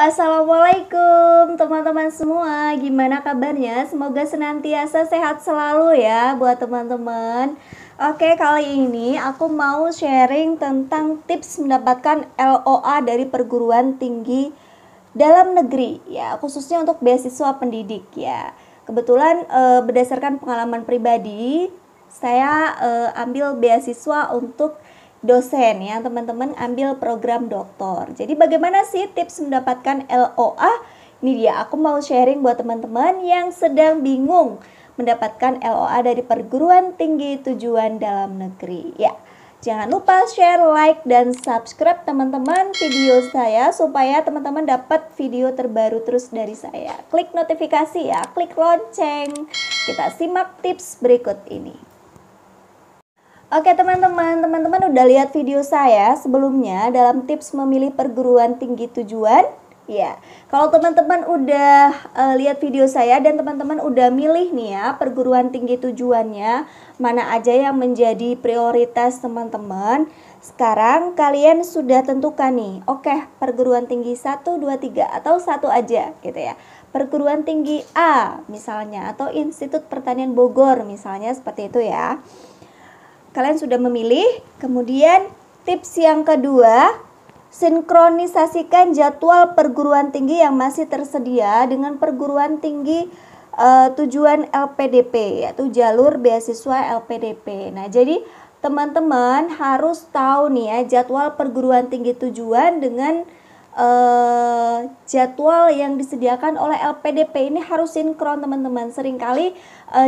Assalamualaikum teman-teman semua. Gimana kabarnya? Semoga senantiasa sehat selalu ya buat teman-teman. Oke, kali ini aku mau sharing tentang tips mendapatkan LOA dari perguruan tinggi dalam negeri ya, khususnya untuk beasiswa pendidik ya. Kebetulan berdasarkan pengalaman pribadi, saya ambil beasiswa untuk dosen ya, teman-teman ambil program doktor. Jadi bagaimana sih tips mendapatkan LOA? Ini dia, aku mau sharing buat teman-teman yang sedang bingung mendapatkan LOA dari perguruan tinggi tujuan dalam negeri ya. Jangan lupa share, like, dan subscribe teman-teman video saya supaya teman-teman dapat video terbaru terus dari saya. Klik notifikasi ya, klik lonceng. Kita simak tips berikut ini. Oke teman-teman udah lihat video saya sebelumnya dalam tips memilih perguruan tinggi tujuan? Ya, kalau teman-teman udah lihat video saya dan teman-teman udah milih nih ya perguruan tinggi tujuannya, mana aja yang menjadi prioritas teman-teman. Sekarang kalian sudah tentukan nih, oke, perguruan tinggi 1, 2, 3 atau satu aja gitu ya. Perguruan tinggi A misalnya atau Institut Pertanian Bogor misalnya, seperti itu ya. Kalian sudah memilih. Kemudian tips yang kedua, sinkronisasikan jadwal perguruan tinggi yang masih tersedia dengan perguruan tinggi tujuan LPDP, yaitu jalur beasiswa LPDP. Nah, jadi teman-teman harus tahu nih ya jadwal perguruan tinggi tujuan dengan jadwal yang disediakan oleh LPDP ini harus sinkron teman-teman. Seringkali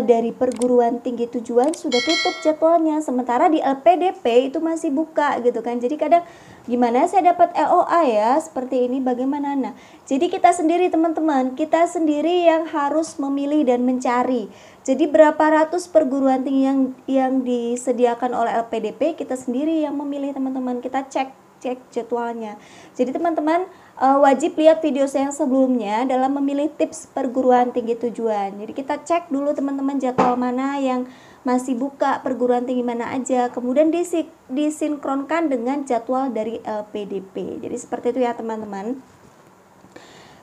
dari perguruan tinggi tujuan sudah tutup jadwalnya, sementara di LPDP itu masih buka gitu kan. Jadi kadang gimana saya dapat LOA ya seperti ini, bagaimana? Nah, jadi kita sendiri teman-teman, kita sendiri yang harus memilih dan mencari. Jadi berapa ratus perguruan tinggi yang disediakan oleh LPDP, kita sendiri yang memilih teman-teman. Kita cek jadwalnya. Jadi teman-teman wajib lihat video saya yang sebelumnya dalam memilih tips perguruan tinggi tujuan. Jadi kita cek dulu teman-teman jadwal mana yang masih buka, perguruan tinggi mana aja, kemudian disinkronkan dengan jadwal dari LPDP. Jadi seperti itu ya teman-teman.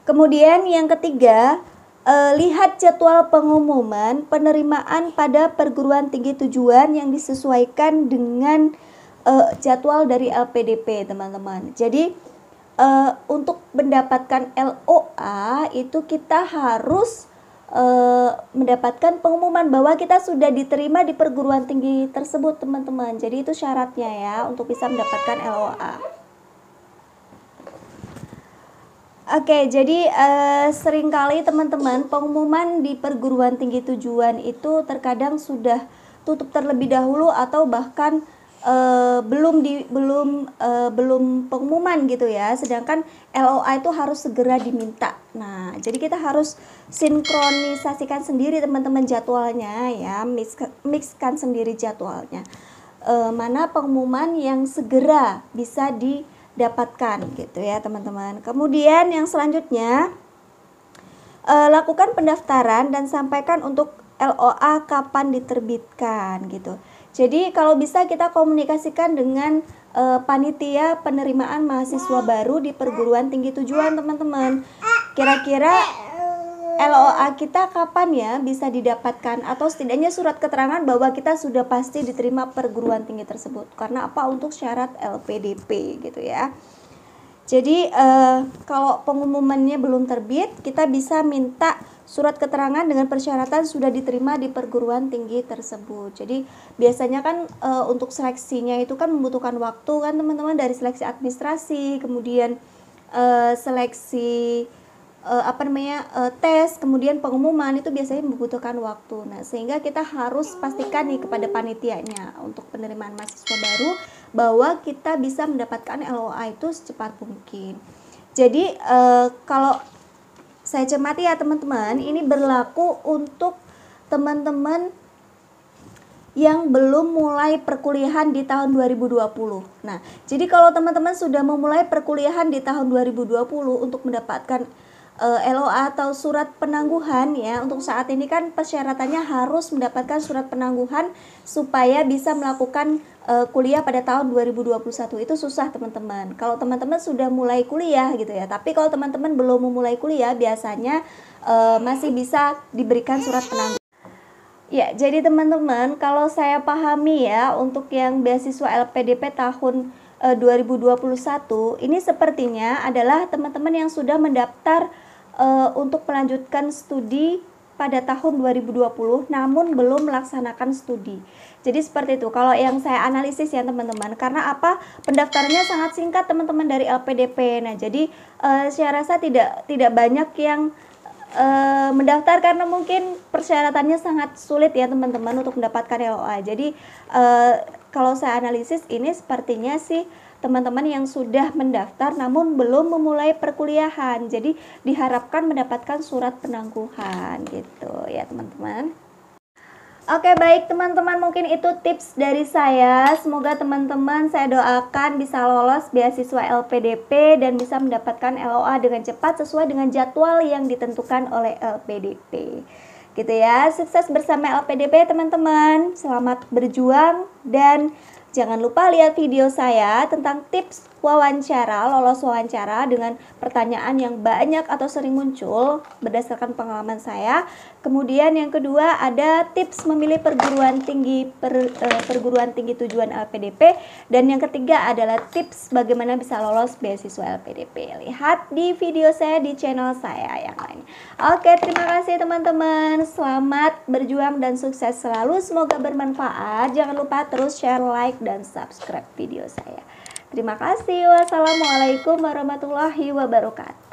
Kemudian yang ketiga, lihat jadwal pengumuman penerimaan pada perguruan tinggi tujuan yang disesuaikan dengan jadwal dari LPDP teman-teman. Jadi untuk mendapatkan LOA itu kita harus mendapatkan pengumuman bahwa kita sudah diterima di perguruan tinggi tersebut teman-teman. Jadi itu syaratnya ya untuk bisa mendapatkan LOA. Oke, jadi seringkali teman-teman pengumuman di perguruan tinggi tujuan itu terkadang sudah tutup terlebih dahulu atau bahkan belum pengumuman gitu ya, sedangkan LOA itu harus segera diminta. Nah, jadi kita harus sinkronisasikan sendiri teman-teman jadwalnya ya, mixkan sendiri jadwalnya, mana pengumuman yang segera bisa didapatkan gitu ya teman-teman. Kemudian yang selanjutnya, lakukan pendaftaran dan sampaikan untuk LOA kapan diterbitkan gitu. Jadi kalau bisa kita komunikasikan dengan panitia penerimaan mahasiswa baru di perguruan tinggi tujuan teman-teman. Kira-kira LOA kita kapan ya bisa didapatkan, atau setidaknya surat keterangan bahwa kita sudah pasti diterima perguruan tinggi tersebut. Karena apa? Untuk syarat LPDP gitu ya. Jadi kalau pengumumannya belum terbit, kita bisa minta surat keterangan dengan persyaratan sudah diterima di perguruan tinggi tersebut. Jadi biasanya kan untuk seleksinya itu kan membutuhkan waktu kan teman-teman, dari seleksi administrasi, kemudian seleksi tes, kemudian pengumuman, itu biasanya membutuhkan waktu. Nah, sehingga kita harus pastikan nih kepada panitianya untuk penerimaan mahasiswa baru bahwa kita bisa mendapatkan LOA itu secepat mungkin. Jadi kalau saya cermati ya teman-teman, ini berlaku untuk teman-teman yang belum mulai perkuliahan di tahun 2020. Nah, jadi kalau teman-teman sudah memulai perkuliahan di tahun 2020 untuk mendapatkan LOA atau surat penangguhan ya. Untuk saat ini kan persyaratannya harus mendapatkan surat penangguhan supaya bisa melakukan kuliah pada tahun 2021. Itu susah teman-teman. Kalau teman-teman sudah mulai kuliah gitu ya, tapi kalau teman-teman belum memulai kuliah biasanya masih bisa diberikan surat penangguhan. Ya, jadi teman-teman, kalau saya pahami ya, untuk yang beasiswa LPDP tahun 2021, ini sepertinya adalah teman-teman yang sudah mendaftar untuk melanjutkan studi pada tahun 2020 namun belum melaksanakan studi. Jadi seperti itu kalau yang saya analisis ya teman-teman. Karena apa? Pendaftarannya sangat singkat teman-teman dari LPDP. Nah, jadi saya rasa tidak banyak yang mendaftar karena mungkin persyaratannya sangat sulit ya teman-teman untuk mendapatkan LOA. Jadi kalau saya analisis ini sepertinya sih teman-teman yang sudah mendaftar namun belum memulai perkuliahan. Jadi diharapkan mendapatkan surat penangguhan gitu ya teman-teman. Oke, baik teman-teman, mungkin itu tips dari saya. Semoga teman-teman saya doakan bisa lolos beasiswa LPDP dan bisa mendapatkan LOA dengan cepat sesuai dengan jadwal yang ditentukan oleh LPDP. Gitu ya. Sukses bersama LPDP teman-teman. Selamat berjuang dan jangan lupa lihat video saya tentang tips wawancara, lolos wawancara dengan pertanyaan yang banyak atau sering muncul berdasarkan pengalaman saya. Kemudian yang kedua ada tips memilih perguruan tinggi tujuan LPDP, dan yang ketiga adalah tips bagaimana bisa lolos beasiswa LPDP. Lihat di video saya di channel saya yang lain. Oke, terima kasih teman-teman. Selamat berjuang dan sukses selalu. Semoga bermanfaat. Jangan lupa terus share, like, dan subscribe video saya. Terima kasih. Wassalamualaikum warahmatullahi wabarakatuh.